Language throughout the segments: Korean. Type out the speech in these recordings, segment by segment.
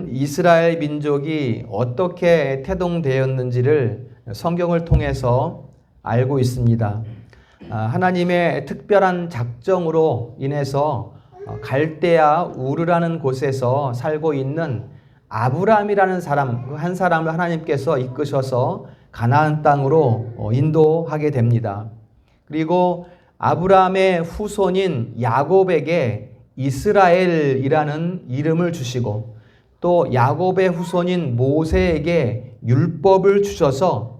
이스라엘 민족이 어떻게 태동되었는지를 성경을 통해서 알고 있습니다. 하나님의 특별한 작정으로 인해서 갈대아 우르라는 곳에서 살고 있는 아브람이라는 사람, 한 사람을 하나님께서 이끄셔서 가나안 땅으로 인도하게 됩니다. 그리고 아브람의 후손인 야곱에게 이스라엘이라는 이름을 주시고 또 야곱의 후손인 모세에게 율법을 주셔서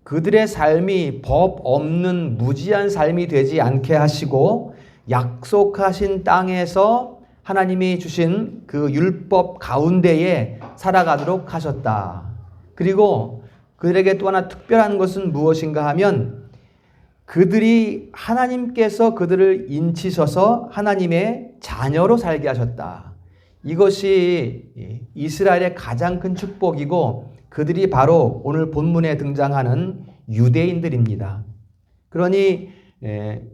그들의 삶이 법 없는 무지한 삶이 되지 않게 하시고 약속하신 땅에서 하나님이 주신 그 율법 가운데에 살아가도록 하셨다. 그리고 그들에게 또 하나 특별한 것은 무엇인가 하면 그들이 하나님께서 그들을 인치셔서 하나님의 자녀로 살게 하셨다. 이것이 이스라엘의 가장 큰 축복이고 그들이 바로 오늘 본문에 등장하는 유대인들입니다. 그러니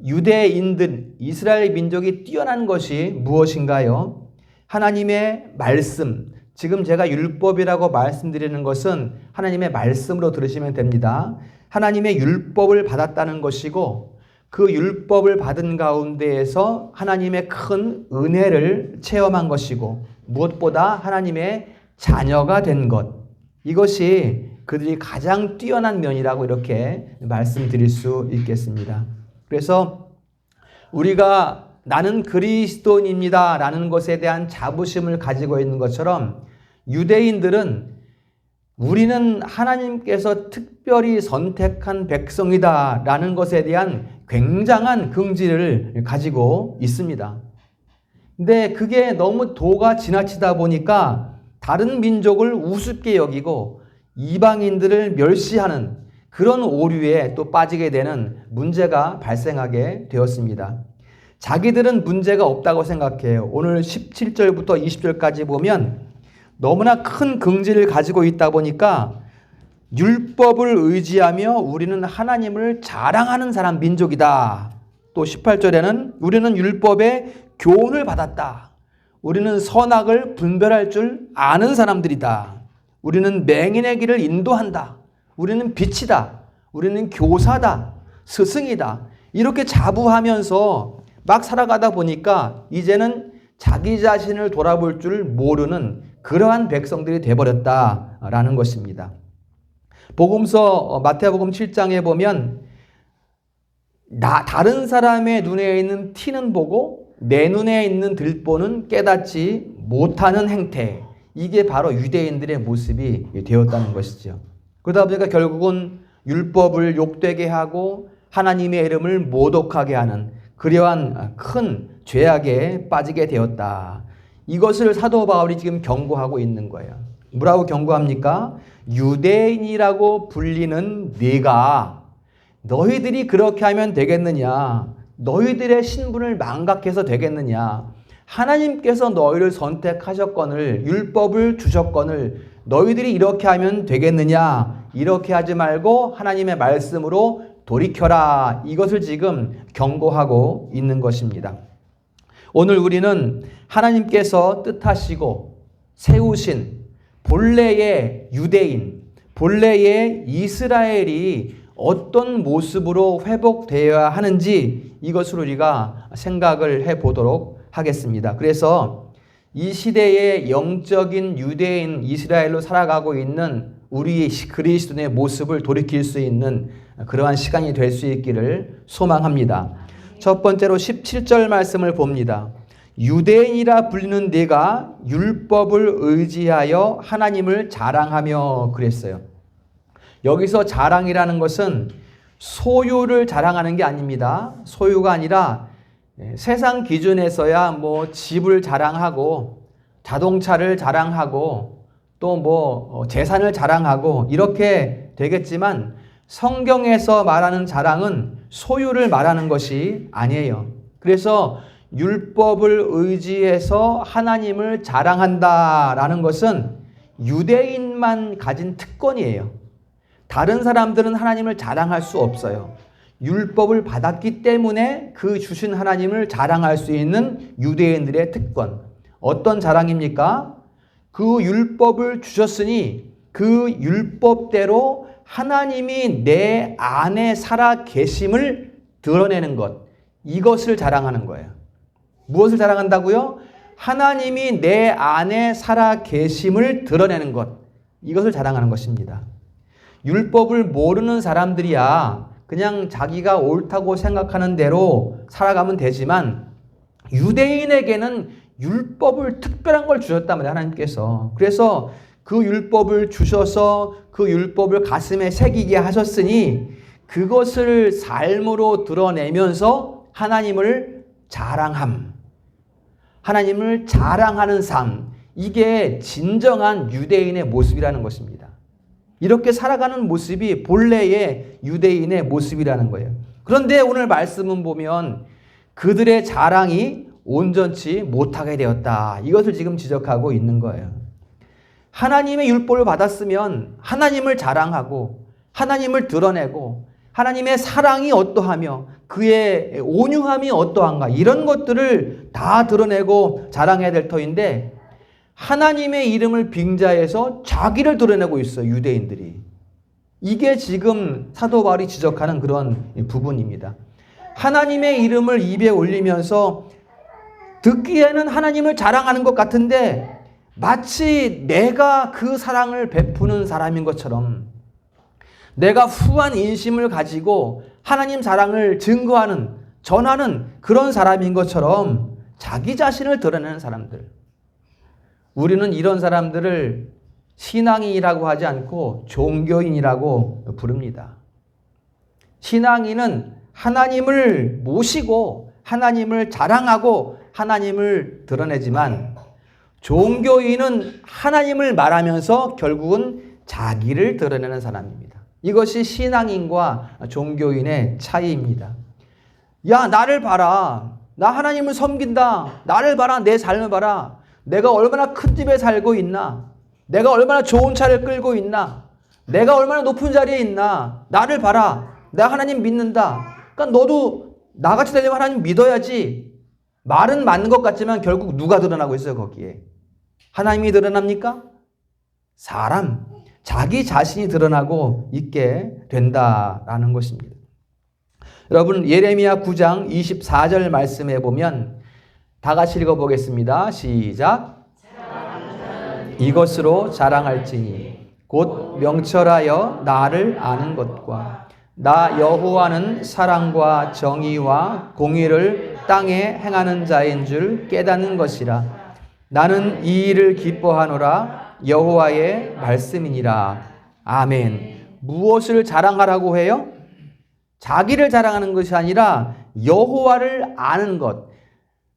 유대인들, 이스라엘 민족이 뛰어난 것이 무엇인가요? 하나님의 말씀, 지금 제가 율법이라고 말씀드리는 것은 하나님의 말씀으로 들으시면 됩니다. 하나님의 율법을 받았다는 것이고 그 율법을 받은 가운데에서 하나님의 큰 은혜를 체험한 것이고 무엇보다 하나님의 자녀가 된 것, 이것이 그들이 가장 뛰어난 면이라고 이렇게 말씀드릴 수 있겠습니다. 그래서 우리가 나는 그리스도인입니다 라는 것에 대한 자부심을 가지고 있는 것처럼 유대인들은 우리는 하나님께서 특별히 선택한 백성이다 라는 것에 대한 굉장한 긍지를 가지고 있습니다. 근데 그게 너무 도가 지나치다 보니까 다른 민족을 우습게 여기고 이방인들을 멸시하는 그런 오류에 또 빠지게 되는 문제가 발생하게 되었습니다. 자기들은 문제가 없다고 생각해요. 오늘 17절부터 20절까지 보면 너무나 큰 긍지를 가지고 있다 보니까 율법을 의지하며 우리는 하나님을 자랑하는 사람 민족이다. 또 18절에는 우리는 율법의 교훈을 받았다. 우리는 선악을 분별할 줄 아는 사람들이다. 우리는 맹인의 길을 인도한다. 우리는 빛이다. 우리는 교사다. 스승이다. 이렇게 자부하면서 막 살아가다 보니까 이제는 자기 자신을 돌아볼 줄 모르는 그러한 백성들이 되어버렸다라는 것입니다. 복음서 마태복음 7장에 보면 다른 사람의 눈에 있는 티는 보고 내 눈에 있는 들보는 깨닫지 못하는 행태, 이게 바로 유대인들의 모습이 되었다는 것이죠. 그러다 보니까 결국은 율법을 욕되게 하고 하나님의 이름을 모독하게 하는 그러한 큰 죄악에 빠지게 되었다. 이것을 사도 바울이 지금 경고하고 있는 거예요. 뭐라고 경고합니까? 유대인이라고 불리는 네가 너희들이 그렇게 하면 되겠느냐? 너희들의 신분을 망각해서 되겠느냐? 하나님께서 너희를 선택하셨거늘 율법을 주셨거늘 너희들이 이렇게 하면 되겠느냐? 이렇게 하지 말고 하나님의 말씀으로 돌이켜라. 이것을 지금 경고하고 있는 것입니다. 오늘 우리는 하나님께서 뜻하시고 세우신 본래의 유대인, 본래의 이스라엘이 어떤 모습으로 회복되어야 하는지 이것을 우리가 생각을 해보도록 하겠습니다. 그래서 이 시대의 영적인 유대인 이스라엘로 살아가고 있는 우리 그리스도인의 모습을 돌이킬 수 있는 그러한 시간이 될 수 있기를 소망합니다. 첫 번째로 17절 말씀을 봅니다. 유대인이라 불리는 네가 율법을 의지하여 하나님을 자랑하며 그랬어요. 여기서 자랑이라는 것은 소유를 자랑하는 게 아닙니다. 소유가 아니라 세상 기준에서야 뭐 집을 자랑하고 자동차를 자랑하고 또 뭐 재산을 자랑하고 이렇게 되겠지만 성경에서 말하는 자랑은 소유를 말하는 것이 아니에요. 그래서 율법을 의지해서 하나님을 자랑한다라는 것은 유대인만 가진 특권이에요. 다른 사람들은 하나님을 자랑할 수 없어요. 율법을 받았기 때문에 그 주신 하나님을 자랑할 수 있는 유대인들의 특권. 어떤 자랑입니까? 그 율법을 주셨으니 그 율법대로 하나님이 내 안에 살아 계심을 드러내는 것, 이것을 자랑하는 거예요. 무엇을 자랑한다고요? 하나님이 내 안에 살아 계심을 드러내는 것, 이것을 자랑하는 것입니다. 율법을 모르는 사람들이야 그냥 자기가 옳다고 생각하는 대로 살아가면 되지만, 유대인에게는 율법을 특별한 걸 주셨단 말이에요, 하나님께서. 그래서 그 율법을 주셔서 그 율법을 가슴에 새기게 하셨으니 그것을 삶으로 드러내면서 하나님을 자랑함, 하나님을 자랑하는 삶, 이게 진정한 유대인의 모습이라는 것입니다. 이렇게 살아가는 모습이 본래의 유대인의 모습이라는 거예요. 그런데 오늘 말씀은 보면 그들의 자랑이 온전치 못하게 되었다, 이것을 지금 지적하고 있는 거예요. 하나님의 율법을 받았으면 하나님을 자랑하고 하나님을 드러내고 하나님의 사랑이 어떠하며 그의 온유함이 어떠한가, 이런 것들을 다 드러내고 자랑해야 될 터인데, 하나님의 이름을 빙자해서 자기를 드러내고 있어요, 유대인들이. 이게 지금 사도 바울이 지적하는 그런 부분입니다. 하나님의 이름을 입에 올리면서 듣기에는 하나님을 자랑하는 것 같은데 마치 내가 그 사랑을 베푸는 사람인 것처럼, 내가 후한 인심을 가지고 하나님 사랑을 증거하는, 전하는 그런 사람인 것처럼 자기 자신을 드러내는 사람들. 우리는 이런 사람들을 신앙인이라고 하지 않고 종교인이라고 부릅니다. 신앙인은 하나님을 모시고 하나님을 자랑하고 하나님을 드러내지만, 종교인은 하나님을 말하면서 결국은 자기를 드러내는 사람입니다. 이것이 신앙인과 종교인의 차이입니다. 야, 나를 봐라. 나 하나님을 섬긴다. 나를 봐라. 내 삶을 봐라. 내가 얼마나 큰 집에 살고 있나? 내가 얼마나 좋은 차를 끌고 있나? 내가 얼마나 높은 자리에 있나? 나를 봐라. 내가 하나님 믿는다. 그러니까 너도 나같이 되려면 하나님 믿어야지. 말은 맞는 것 같지만 결국 누가 드러나고 있어요, 거기에? 하나님이 드러납니까? 사람, 자기 자신이 드러나고 있게 된다라는 것입니다. 여러분, 예레미야 9장 24절 말씀에 보면 다 같이 읽어보겠습니다. 시작. 이것으로 자랑할지니 곧 명철하여 나를 아는 것과 나 여호와는 사랑과 정의와 공의를 땅에 행하는 자인 줄 깨닫는 것이라. 나는 이 일을 기뻐하노라. 여호와의 말씀이니라. 아멘. 무엇을 자랑하라고 해요? 자기를 자랑하는 것이 아니라 여호와를 아는 것.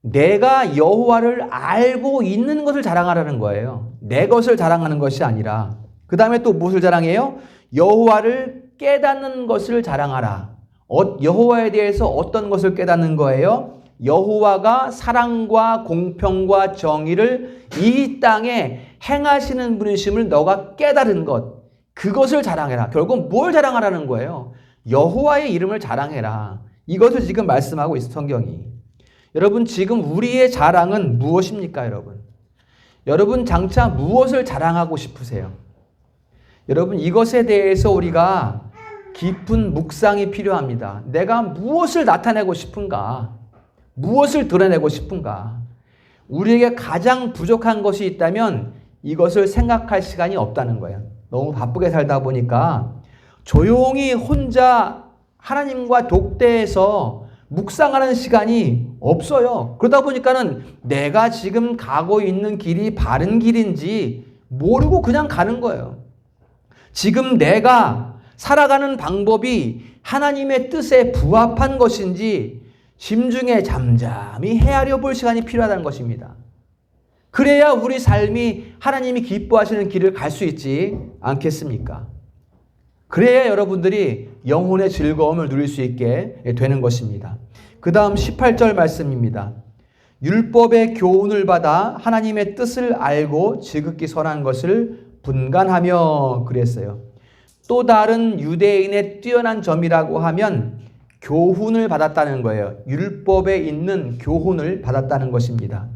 내가 여호와를 알고 있는 것을 자랑하라는 거예요. 내 것을 자랑하는 것이 아니라. 그 다음에 또 무엇을 자랑해요? 여호와를 깨닫는 것을 자랑하라. 여호와에 대해서 어떤 것을 깨닫는 거예요? 여호와가 사랑과 공평과 정의를 이 땅에 행하시는 분이심을 너가 깨달은 것, 그것을 자랑해라. 결국 뭘 자랑하라는 거예요? 여호와의 이름을 자랑해라. 이것을 지금 말씀하고 있어요, 성경이. 여러분, 지금 우리의 자랑은 무엇입니까, 여러분? 여러분, 장차 무엇을 자랑하고 싶으세요? 여러분, 이것에 대해서 우리가 깊은 묵상이 필요합니다. 내가 무엇을 나타내고 싶은가? 무엇을 드러내고 싶은가? 우리에게 가장 부족한 것이 있다면 이것을 생각할 시간이 없다는 거예요. 너무 바쁘게 살다 보니까 조용히 혼자 하나님과 독대해서 묵상하는 시간이 없어요. 그러다 보니까는 내가 지금 가고 있는 길이 바른 길인지 모르고 그냥 가는 거예요. 지금 내가 살아가는 방법이 하나님의 뜻에 부합한 것인지 심중에 잠잠히 헤아려 볼 시간이 필요하다는 것입니다. 그래야 우리 삶이 하나님이 기뻐하시는 길을 갈 수 있지 않겠습니까? 그래야 여러분들이 영혼의 즐거움을 누릴 수 있게 되는 것입니다. 그 다음 18절 말씀입니다. 율법의 교훈을 받아 하나님의 뜻을 알고 지극히 선한 것을 분간하며 그랬어요. 또 다른 유대인의 뛰어난 점이라고 하면 교훈을 받았다는 거예요. 율법에 있는 교훈을 받았다는 것입니다.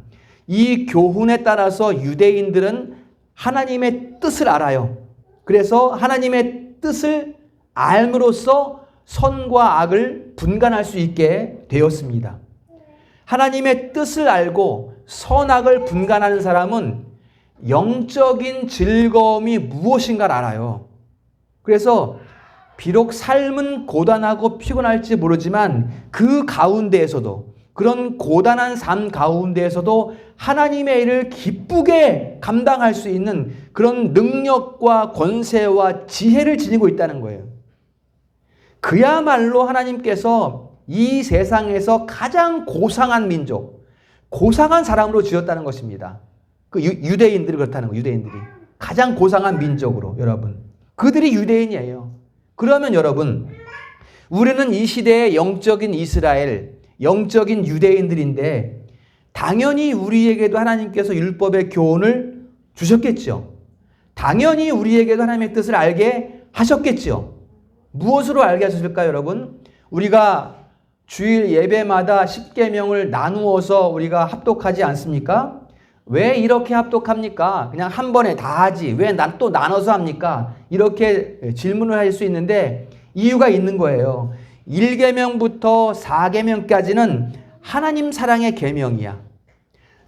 이 교훈에 따라서 유대인들은 하나님의 뜻을 알아요. 그래서 하나님의 뜻을 알므로써 선과 악을 분간할 수 있게 되었습니다. 하나님의 뜻을 알고 선악을 분간하는 사람은 영적인 즐거움이 무엇인가를 알아요. 그래서 비록 삶은 고단하고 피곤할지 모르지만 그 가운데에서도, 그런 고단한 삶 가운데에서도 하나님의 일을 기쁘게 감당할 수 있는 그런 능력과 권세와 지혜를 지니고 있다는 거예요. 그야말로 하나님께서 이 세상에서 가장 고상한 민족, 고상한 사람으로 지었다는 것입니다. 그 유대인들이 그렇다는 거예요. 유대인들이 가장 고상한 민족으로. 여러분, 그들이 유대인이에요. 그러면 여러분, 우리는 이 시대의 영적인 이스라엘, 영적인 유대인들인데 당연히 우리에게도 하나님께서 율법의 교훈을 주셨겠죠. 당연히 우리에게도 하나님의 뜻을 알게 하셨겠죠. 무엇으로 알게 하셨을까요, 여러분? 우리가 주일 예배마다 십계명을 나누어서 우리가 합독하지 않습니까? 왜 이렇게 합독합니까? 그냥 한 번에 다 하지. 왜 또 나눠서 합니까? 이렇게 질문을 할 수 있는데 이유가 있는 거예요. 1계명부터 4계명까지는 하나님 사랑의 계명이야.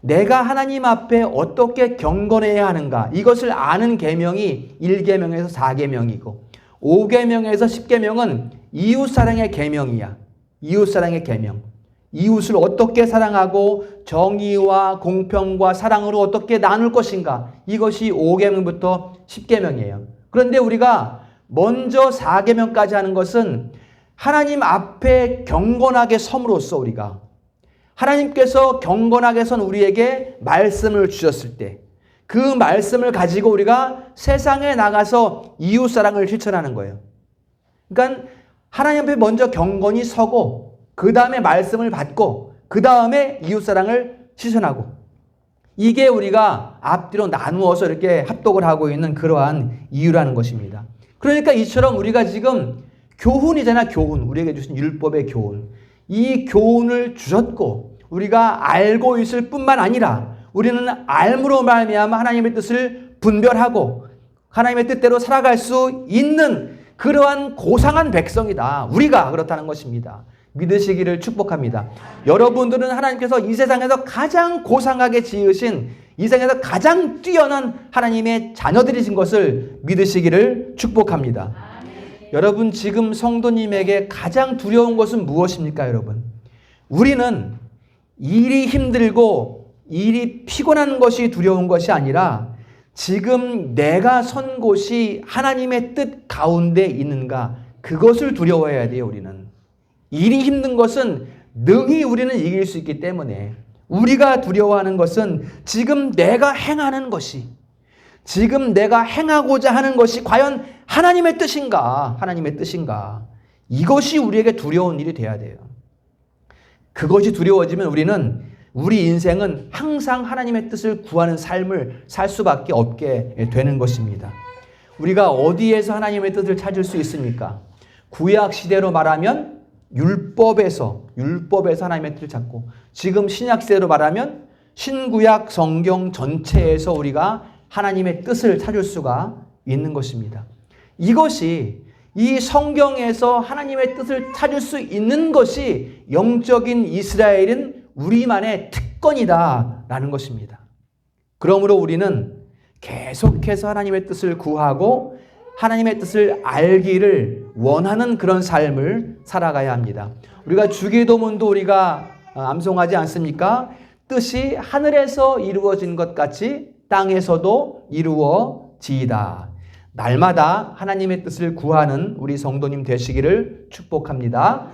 내가 하나님 앞에 어떻게 경건해야 하는가, 이것을 아는 계명이 1계명에서 4계명이고 5계명에서 10계명은 이웃사랑의 계명이야. 이웃사랑의 계명. 이웃을 어떻게 사랑하고 정의와 공평과 사랑으로 어떻게 나눌 것인가, 이것이 5계명부터 10계명이에요. 그런데 우리가 먼저 4계명까지 하는 것은 하나님 앞에 경건하게 섬으로써, 우리가 하나님께서 경건하게 선 우리에게 말씀을 주셨을 때 그 말씀을 가지고 우리가 세상에 나가서 이웃사랑을 실천하는 거예요. 그러니까 하나님 앞에 먼저 경건히 서고 그 다음에 말씀을 받고 그 다음에 이웃사랑을 실천하고, 이게 우리가 앞뒤로 나누어서 이렇게 합독을 하고 있는 그러한 이유라는 것입니다. 그러니까 이처럼 우리가 지금 교훈이잖아, 교훈. 우리에게 주신 율법의 교훈. 이 교훈을 주셨고 우리가 알고 있을 뿐만 아니라 우리는 알므로 말미암아 하나님의 뜻을 분별하고 하나님의 뜻대로 살아갈 수 있는 그러한 고상한 백성이다. 우리가 그렇다는 것입니다. 믿으시기를 축복합니다. 여러분들은 하나님께서 이 세상에서 가장 고상하게 지으신, 이 세상에서 가장 뛰어난 하나님의 자녀들이신 것을 믿으시기를 축복합니다. 여러분, 지금 성도님에게 가장 두려운 것은 무엇입니까, 여러분? 우리는 일이 힘들고 일이 피곤한 것이 두려운 것이 아니라 지금 내가 선 곳이 하나님의 뜻 가운데 있는가, 그것을 두려워해야 돼요. 우리는 일이 힘든 것은 능히 우리는 이길 수 있기 때문에, 우리가 두려워하는 것은 지금 내가 행하는 것이, 지금 내가 행하고자 하는 것이 과연 하나님의 뜻인가, 하나님의 뜻인가, 이것이 우리에게 두려운 일이 돼야 돼요. 그것이 두려워지면 우리 인생은 항상 하나님의 뜻을 구하는 삶을 살 수밖에 없게 되는 것입니다. 우리가 어디에서 하나님의 뜻을 찾을 수 있습니까? 구약 시대로 말하면 율법에서 하나님의 뜻을 찾고, 지금 신약 시대로 말하면 신구약 성경 전체에서 우리가 하나님의 뜻을 찾을 수가 있는 것입니다. 이것이, 이 성경에서 하나님의 뜻을 찾을 수 있는 것이 영적인 이스라엘인 우리만의 특권이다라는 것입니다. 그러므로 우리는 계속해서 하나님의 뜻을 구하고 하나님의 뜻을 알기를 원하는 그런 삶을 살아가야 합니다. 우리가 주기도문도 우리가 암송하지 않습니까? 뜻이 하늘에서 이루어진 것 같이 땅에서도 이루어지이다. 날마다 하나님의 뜻을 구하는 우리 성도님 되시기를 축복합니다.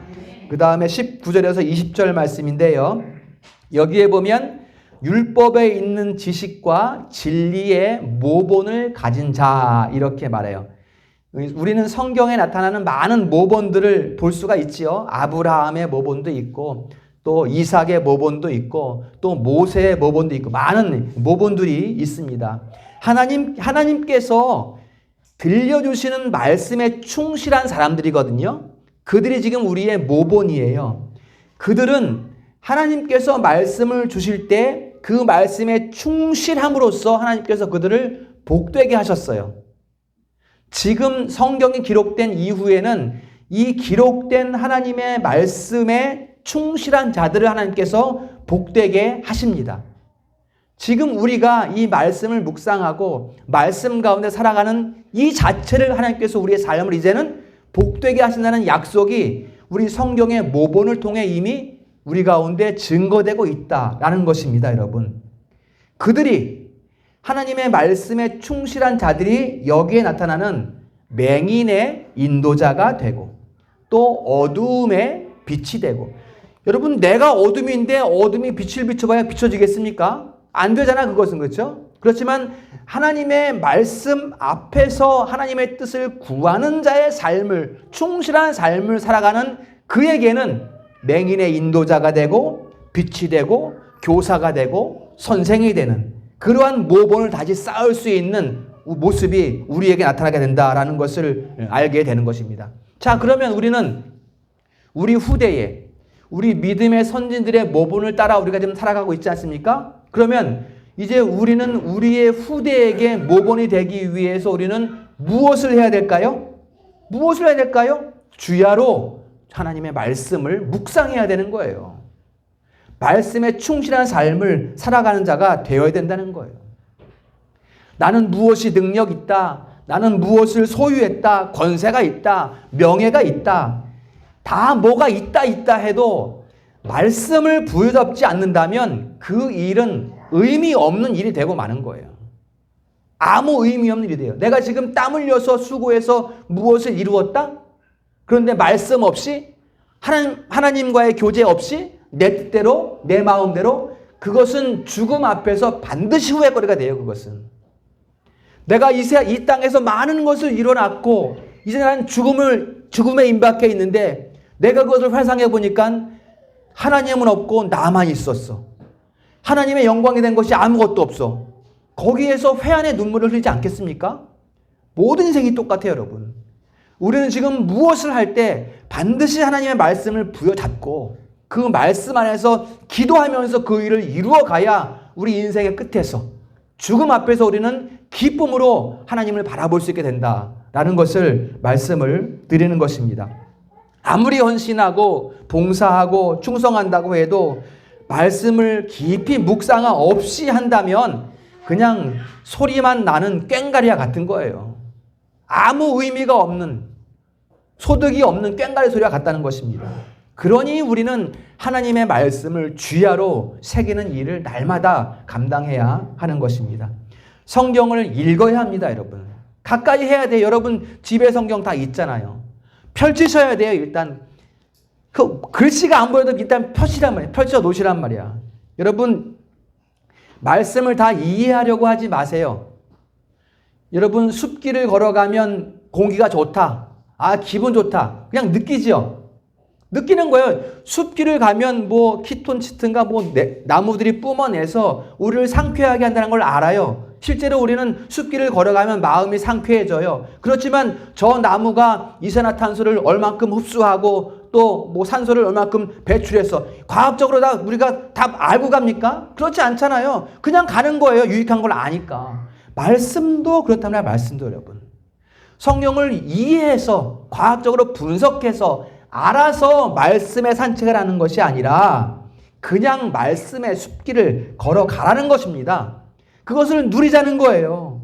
그 다음에 19절에서 20절 말씀인데요. 여기에 보면 율법에 있는 지식과 진리의 모본을 가진 자, 이렇게 말해요. 우리는 성경에 나타나는 많은 모본들을 볼 수가 있지요. 아브라함의 모본도 있고 또 이삭의 모본도 있고 또 모세의 모본도 있고 많은 모본들이 있습니다. 하나님께서 들려주시는 말씀에 충실한 사람들이거든요. 그들이 지금 우리의 모본이에요. 그들은 하나님께서 말씀을 주실 때 그 말씀에 충실함으로써 하나님께서 그들을 복되게 하셨어요. 지금 성경이 기록된 이후에는 이 기록된 하나님의 말씀에 충실한 자들을 하나님께서 복되게 하십니다. 지금 우리가 이 말씀을 묵상하고 말씀 가운데 살아가는 이 자체를 하나님께서 우리의 삶을 이제는 복되게 하신다는 약속이 우리 성경의 모본을 통해 이미 우리 가운데 증거되고 있다라는 것입니다, 여러분. 그들이 하나님의 말씀에 충실한 자들이 여기에 나타나는 맹인의 인도자가 되고 또 어두움의 빛이 되고, 여러분, 내가 어둠인데 어둠이 빛을 비춰봐야 비춰지겠습니까? 안 되잖아, 그것은. 그렇죠? 그렇지만 하나님의 말씀 앞에서 하나님의 뜻을 구하는 자의 삶을, 충실한 삶을 살아가는 그에게는 맹인의 인도자가 되고 빛이 되고 교사가 되고 선생이 되는 그러한 모본을 다시 쌓을 수 있는 모습이 우리에게 나타나게 된다라는 것을 알게 되는 것입니다. 자, 그러면 우리는 우리 후대에 우리 믿음의 선진들의 모본을 따라 우리가 지금 살아가고 있지 않습니까? 그러면 이제 우리는 우리의 후대에게 모본이 되기 위해서 우리는 무엇을 해야 될까요? 무엇을 해야 될까요? 주야로 하나님의 말씀을 묵상해야 되는 거예요. 말씀에 충실한 삶을 살아가는 자가 되어야 된다는 거예요. 나는 무엇이 능력 있다, 나는 무엇을 소유했다, 권세가 있다, 명예가 있다, 다 뭐가 있다 해도 말씀을 부여잡지 않는다면 그 일은 의미 없는 일이 되고 마는 거예요. 아무 의미 없는 일이 돼요. 내가 지금 땀 흘려서 수고해서 무엇을 이루었다? 그런데 말씀 없이, 하나님과의 교제 없이 내 뜻대로, 내 마음대로, 그것은 죽음 앞에서 반드시 후회거리가 돼요. 그것은 내가 이 땅에서 많은 것을 이뤄놨고 이제 난 죽음에 임박해 있는데 내가 그것을 회상해 보니까 하나님은 없고 나만 있었어. 하나님의 영광이 된 것이 아무것도 없어. 거기에서 회한의 눈물을 흘리지 않겠습니까? 모든 인생이 똑같아요, 여러분. 우리는 지금 무엇을 할 때 반드시 하나님의 말씀을 부여잡고 그 말씀 안에서 기도하면서 그 일을 이루어가야 우리 인생의 끝에서 죽음 앞에서 우리는 기쁨으로 하나님을 바라볼 수 있게 된다라는 것을 말씀을 드리는 것입니다. 아무리 헌신하고 봉사하고 충성한다고 해도 말씀을 깊이 묵상하 없이 한다면 그냥 소리만 나는 꽹과리와 같은 거예요. 아무 의미가 없는, 소득이 없는 꽹과리 소리와 같다는 것입니다. 그러니 우리는 하나님의 말씀을 주야로 새기는 일을 날마다 감당해야 하는 것입니다. 성경을 읽어야 합니다, 여러분. 가까이 해야 돼요. 여러분 집에 성경 다 있잖아요. 펼치셔야 돼요. 일단 그 글씨가 안 보여도 일단 펼치란 말이야. 펼쳐 놓으시란 말이야. 여러분 말씀을 다 이해하려고 하지 마세요. 여러분 숲길을 걸어가면 공기가 좋다. 아, 기분 좋다. 그냥 느끼지요. 느끼는 거예요. 숲길을 가면 뭐 키톤치트인가 뭐 나무들이 뿜어내서 우리를 상쾌하게 한다는 걸 알아요. 실제로 우리는 숲길을 걸어가면 마음이 상쾌해져요. 그렇지만 저 나무가 이산화탄소를 얼만큼 흡수하고 또 뭐 산소를 얼만큼 배출해서 과학적으로 다 우리가 다 알고 갑니까? 그렇지 않잖아요. 그냥 가는 거예요. 유익한 걸 아니까. 말씀도 그렇답니다. 말씀도 여러분. 성경을 이해해서 과학적으로 분석해서 알아서 말씀의 산책을 하는 것이 아니라 그냥 말씀의 숲길을 걸어가라는 것입니다. 그것을 누리자는 거예요.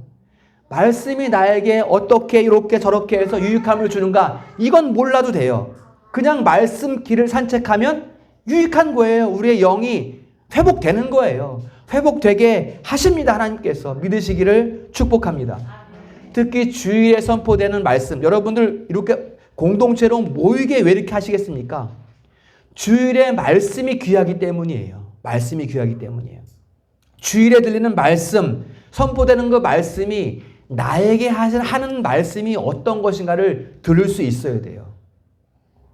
말씀이 나에게 어떻게 이렇게 저렇게 해서 유익함을 주는가, 이건 몰라도 돼요. 그냥 말씀 길을 산책하면 유익한 거예요. 우리의 영이 회복되는 거예요. 회복되게 하십니다. 하나님께서 믿으시기를 축복합니다. 특히 주일에 선포되는 말씀, 여러분들 이렇게 공동체로 모이게 왜 이렇게 하시겠습니까? 주일에 말씀이 귀하기 때문이에요. 말씀이 귀하기 때문이에요. 주일에 들리는 말씀, 선포되는 그 말씀이 나에게 하는 말씀이 어떤 것인가를 들을 수 있어야 돼요.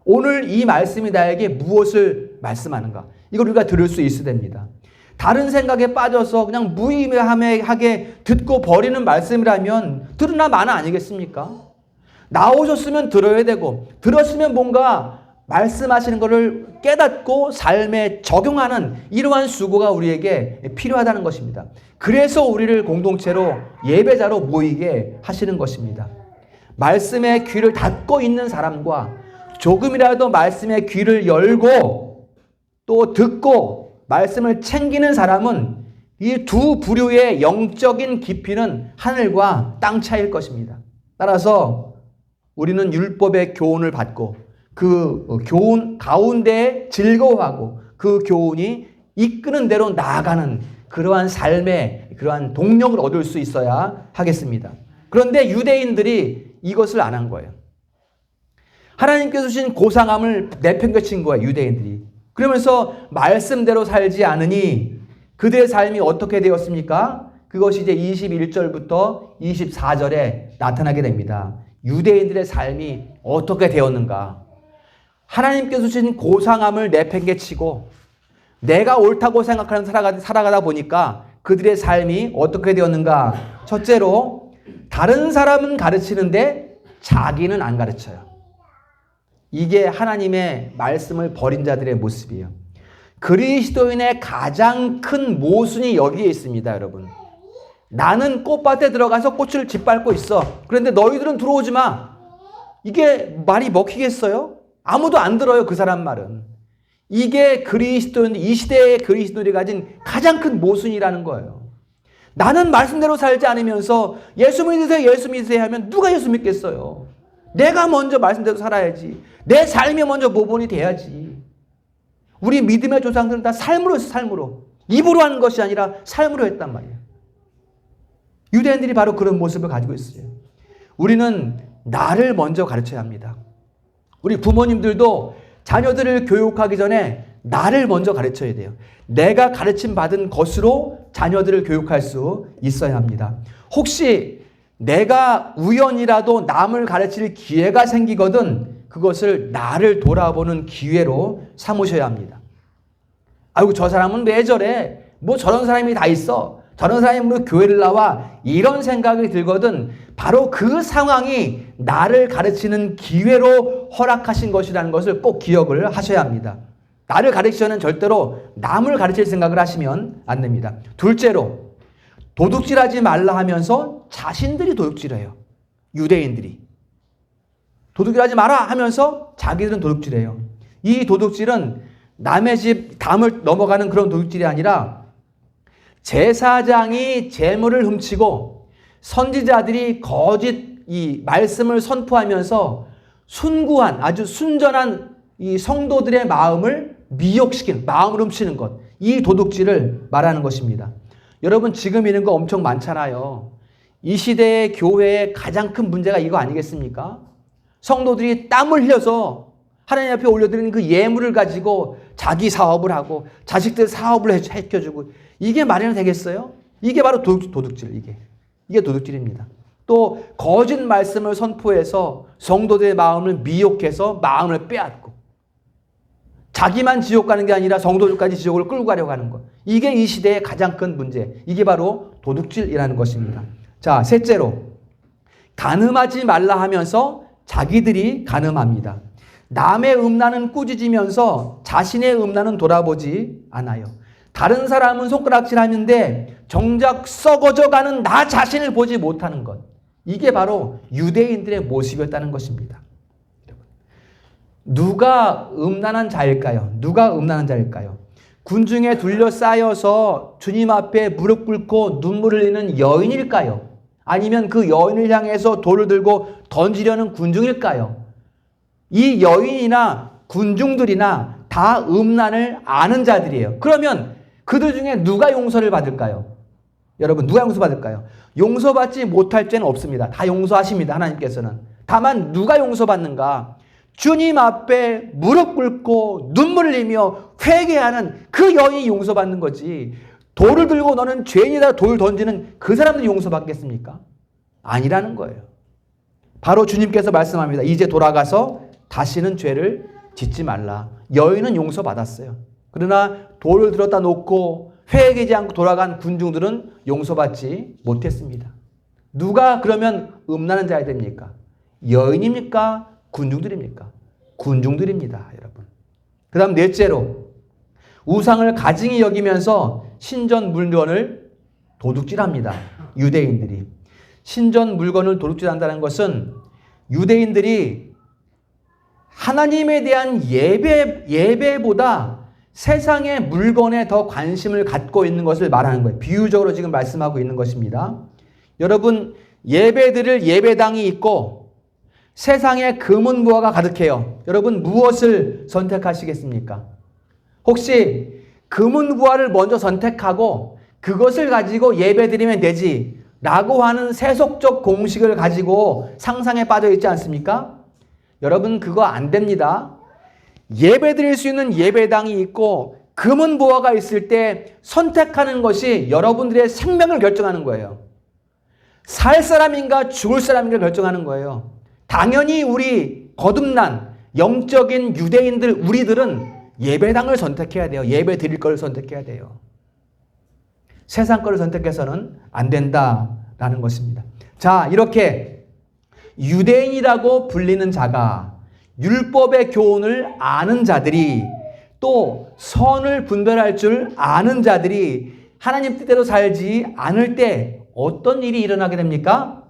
오늘 이 말씀이 나에게 무엇을 말씀하는가, 이걸 우리가 들을 수 있어야 됩니다. 다른 생각에 빠져서 그냥 무의미하게 듣고 버리는 말씀이라면 들으나 마나 아니겠습니까? 나오셨으면 들어야 되고, 들었으면 뭔가 말씀하시는 것을 깨닫고 삶에 적용하는 이러한 수고가 우리에게 필요하다는 것입니다. 그래서 우리를 공동체로 예배자로 모이게 하시는 것입니다. 말씀의 귀를 닫고 있는 사람과 조금이라도 말씀의 귀를 열고 또 듣고 말씀을 챙기는 사람은 이 두 부류의 영적인 깊이는 하늘과 땅 차이일 것입니다. 따라서 우리는 율법의 교훈을 받고 그 교훈 가운데 즐거워하고 그 교훈이 이끄는 대로 나아가는 그러한 삶의 그러한 동력을 얻을 수 있어야 하겠습니다. 그런데 유대인들이 이것을 안 한 거예요. 하나님께서 주신 고상함을 내팽개친 거예요, 유대인들이. 그러면서 말씀대로 살지 않으니 그들의 삶이 어떻게 되었습니까? 그것이 이제 21절부터 24절에 나타나게 됩니다. 유대인들의 삶이 어떻게 되었는가? 하나님께서 주신 고상함을 내팽개치고 내가 옳다고 생각하는 살아가다 보니까 그들의 삶이 어떻게 되었는가? 첫째로, 다른 사람은 가르치는데 자기는 안 가르쳐요. 이게 하나님의 말씀을 버린 자들의 모습이에요. 그리스도인의 가장 큰 모순이 여기에 있습니다, 여러분. 나는 꽃밭에 들어가서 꽃을 짓밟고 있어. 그런데 너희들은 들어오지 마. 이게 말이 먹히겠어요? 아무도 안 들어요, 그 사람 말은. 이게 그리스도인, 이 시대의 그리스도인이 가진 가장 큰 모순이라는 거예요. 나는 말씀대로 살지 않으면서 예수 믿으세요, 예수 믿으세요 하면 누가 예수 믿겠어요? 내가 먼저 말씀대로 살아야지. 내 삶이 먼저 모본이 돼야지. 우리 믿음의 조상들은 다 삶으로 했어, 삶으로. 입으로 하는 것이 아니라 삶으로 했단 말이에요. 유대인들이 바로 그런 모습을 가지고 있어요. 우리는 나를 먼저 가르쳐야 합니다. 우리 부모님들도 자녀들을 교육하기 전에 나를 먼저 가르쳐야 돼요. 내가 가르침 받은 것으로 자녀들을 교육할 수 있어야 합니다. 혹시 내가 우연이라도 남을 가르칠 기회가 생기거든 그것을 나를 돌아보는 기회로 삼으셔야 합니다. 아이고, 저 사람은 왜 저래? 뭐 저런 사람이 다 있어. 저런 사람이 뭐 교회를 나와. 이런 생각이 들거든 바로 그 상황이 나를 가르치는 기회로 허락하신 것이라는 것을 꼭 기억을 하셔야 합니다. 나를 가르치려는 절대로 남을 가르칠 생각을 하시면 안 됩니다. 둘째로, 도둑질하지 말라 하면서 자신들이 도둑질해요. 유대인들이. 도둑질하지 마라 하면서 자기들은 도둑질해요. 이 도둑질은 남의 집 담을 넘어가는 그런 도둑질이 아니라 제사장이 재물을 훔치고 선지자들이 거짓 이 말씀을 선포하면서 순구한 아주 순전한 이 성도들의 마음을 미혹시키는, 마음을 훔치는 것, 이 도둑질을 말하는 것입니다. 여러분, 지금 이런 거 엄청 많잖아요. 이 시대의 교회의 가장 큰 문제가 이거 아니겠습니까? 성도들이 땀을 흘려서 하나님 앞에 올려드리는 그 예물을 가지고 자기 사업을 하고 자식들 사업을 해켜주고, 이게 말이나 되겠어요? 이게 바로 도둑질, 이게 도둑질입니다. 또 거짓 말씀을 선포해서 성도들의 마음을 미혹해서 마음을 빼앗고 자기만 지옥 가는 게 아니라 성도들까지 지옥을 끌고 가려고 하는 것. 이게 이 시대의 가장 큰 문제. 이게 바로 도둑질이라는 것입니다. 자, 셋째로, 간음하지 말라 하면서 자기들이 간음합니다. 남의 음란은 꾸짖으면서 자신의 음란은 돌아보지 않아요. 다른 사람은 손가락질하는데 정작 썩어져가는 나 자신을 보지 못하는 것. 이게 바로 유대인들의 모습이었다는 것입니다. 누가 음란한 자일까요? 누가 음란한 자일까요? 군중에 둘러싸여서 주님 앞에 무릎 꿇고 눈물을 흘리는 여인일까요? 아니면 그 여인을 향해서 돌을 들고 던지려는 군중일까요? 이 여인이나 군중들이나 다 음란을 아는 자들이에요. 그러면 그들 중에 누가 용서를 받을까요? 여러분, 누가 용서받을까요? 용서받지 못할 죄는 없습니다. 다 용서하십니다, 하나님께서는. 다만 누가 용서받는가? 주님 앞에 무릎 꿇고 눈물 흘리며 회개하는 그 여인이 용서받는 거지, 돌을 들고 너는 죄인이다 돌 던지는 그 사람들이 용서받겠습니까? 아니라는 거예요. 바로 주님께서 말씀합니다. 이제 돌아가서 다시는 죄를 짓지 말라. 여인은 용서받았어요. 그러나 돌을 들었다 놓고 회개하지 않고 돌아간 군중들은 용서받지 못했습니다. 누가 그러면 음란한 자가 됩니까? 여인입니까? 군중들입니까? 군중들입니다, 여러분. 그 다음 넷째로 우상을 가증히 여기면서 신전 물건을 도둑질합니다. 유대인들이. 신전 물건을 도둑질한다는 것은 유대인들이 하나님에 대한 예배보다 세상의 물건에 더 관심을 갖고 있는 것을 말하는 거예요. 비유적으로 지금 말씀하고 있는 것입니다. 여러분, 예배드릴 예배당이 있고 세상에 금은부화가 가득해요. 여러분, 무엇을 선택하시겠습니까? 혹시 금은부화를 먼저 선택하고 그것을 가지고 예배드리면 되지 라고 하는 세속적 공식을 가지고 상상에 빠져 있지 않습니까? 여러분, 그거 안 됩니다. 예배드릴 수 있는 예배당이 있고 금은보화가 있을 때 선택하는 것이 여러분들의 생명을 결정하는 거예요. 살 사람인가 죽을 사람인가 결정하는 거예요. 당연히 우리 거듭난 영적인 유대인들, 우리들은 예배당을 선택해야 돼요. 예배 드릴 걸 선택해야 돼요. 세상 거를 선택해서는 안 된다라는 것입니다. 자, 이렇게 유대인이라고 불리는 자가, 율법의 교훈을 아는 자들이, 또 선을 분별할 줄 아는 자들이 하나님 뜻대로 살지 않을 때 어떤 일이 일어나게 됩니까?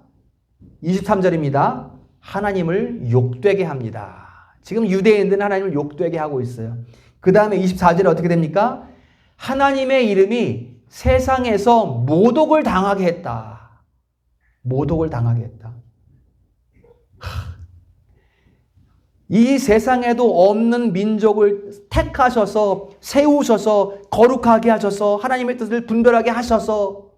23절입니다. 하나님을 욕되게 합니다. 지금 유대인들은 하나님을 욕되게 하고 있어요. 그 다음에 24절에 어떻게 됩니까? 하나님의 이름이 세상에서 모독을 당하게 했다. 모독을 당하게 했다. 이 세상에도 없는 민족을 택하셔서 세우셔서 거룩하게 하셔서 하나님의 뜻을 분별하게 하셔서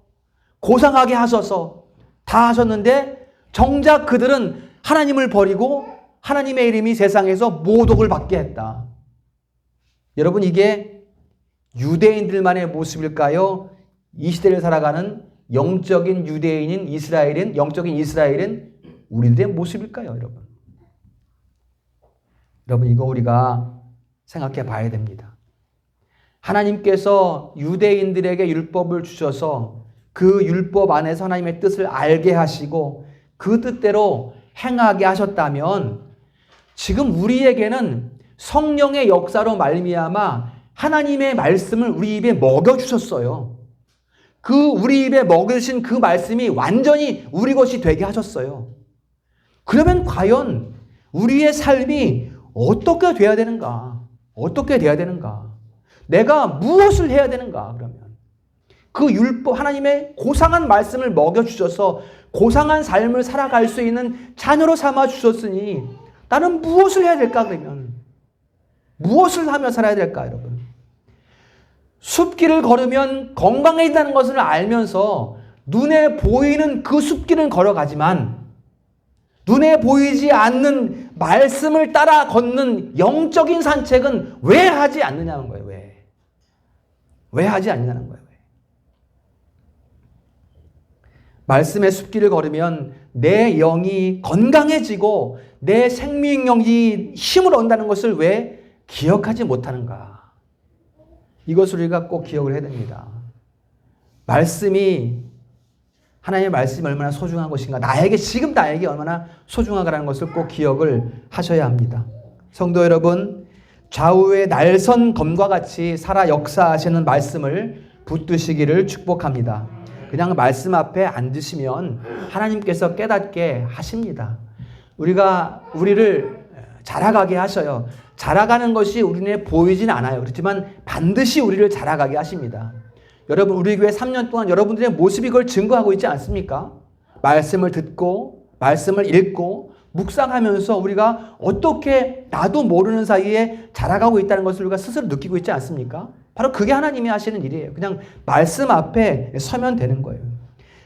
고상하게 하셔서 다 하셨는데 정작 그들은 하나님을 버리고 하나님의 이름이 세상에서 모독을 받게 했다. 여러분, 이게 유대인들만의 모습일까요? 이 시대를 살아가는 영적인 유대인인 이스라엘인, 영적인 이스라엘인 우리들의 모습일까요, 여러분? 여러분, 이거 우리가 생각해 봐야 됩니다. 하나님께서 유대인들에게 율법을 주셔서 그 율법 안에서 하나님의 뜻을 알게 하시고 그 뜻대로 행하게 하셨다면 지금 우리에게는 성령의 역사로 말미암아 하나님의 말씀을 우리 입에 먹여주셨어요. 그 우리 입에 먹으신 그 말씀이 완전히 우리 것이 되게 하셨어요. 그러면 과연 우리의 삶이 어떻게 돼야 되는가? 어떻게 돼야 되는가? 내가 무엇을 해야 되는가? 그러면 그 율법, 하나님의 고상한 말씀을 먹여주셔서 고상한 삶을 살아갈 수 있는 자녀로 삼아주셨으니 나는 무엇을 해야 될까? 그러면 무엇을 하며 살아야 될까? 여러분, 숲길을 걸으면 건강해진다는 것을 알면서 눈에 보이는 그 숲길은 걸어가지만 눈에 보이지 않는 말씀을 따라 걷는 영적인 산책은 왜 하지 않느냐는 거예요. 왜 하지 않느냐는 거예요. 말씀의 숲길을 걸으면 내 영이 건강해지고 내 생명력이 힘을 얻는다는 것을 왜 기억하지 못하는가? 이것을 우리가 꼭 기억을 해야 됩니다. 하나님의 말씀이 얼마나 소중한 것인가, 지금 나에게 얼마나 소중하다는 것을 꼭 기억을 하셔야 합니다. 성도 여러분, 좌우의 날선 검과 같이 살아 역사하시는 말씀을 붙드시기를 축복합니다. 그냥 말씀 앞에 앉으시면 하나님께서 깨닫게 하십니다. 우리를 자라가게 하셔요. 자라가는 것이 우리는 보이진 않아요. 그렇지만 반드시 우리를 자라가게 하십니다. 여러분, 우리 교회 3년 동안 여러분들의 모습이 그걸 증거하고 있지 않습니까? 말씀을 듣고 말씀을 읽고 묵상하면서 우리가 어떻게 나도 모르는 사이에 자라가고 있다는 것을 우리가 스스로 느끼고 있지 않습니까? 바로 그게 하나님이 하시는 일이에요. 그냥 말씀 앞에 서면 되는 거예요.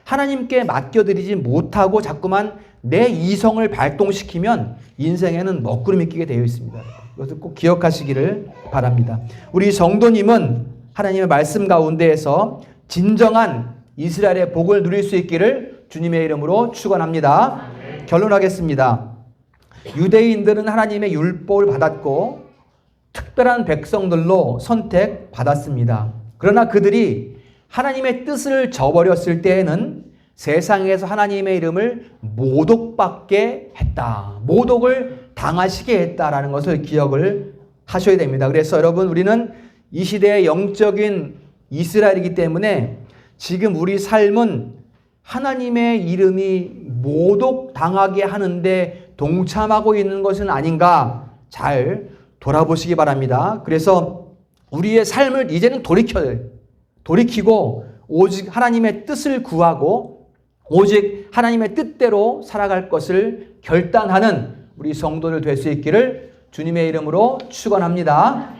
하나님께 맡겨드리지 못하고 자꾸만 내 이성을 발동시키면 인생에는 먹구름이 끼게 되어 있습니다. 이것을 꼭 기억하시기를 바랍니다. 우리 성도님은 하나님의 말씀 가운데에서 진정한 이스라엘의 복을 누릴 수 있기를 주님의 이름으로 축원합니다. 결론하겠습니다. 유대인들은 하나님의 율법을 받았고 특별한 백성들로 선택받았습니다. 그러나 그들이 하나님의 뜻을 저버렸을 때에는 세상에서 하나님의 이름을 모독받게 했다. 모독을 당하시게 했다라는 것을 기억을 하셔야 됩니다. 그래서 여러분, 우리는 이 시대의 영적인 이스라엘이기 때문에 지금 우리 삶은 하나님의 이름이 모독당하게 하는데 동참하고 있는 것은 아닌가 잘 돌아보시기 바랍니다. 그래서 우리의 삶을 이제는 돌이키고 오직 하나님의 뜻을 구하고 오직 하나님의 뜻대로 살아갈 것을 결단하는 우리 성도들 될 수 있기를 주님의 이름으로 축원합니다.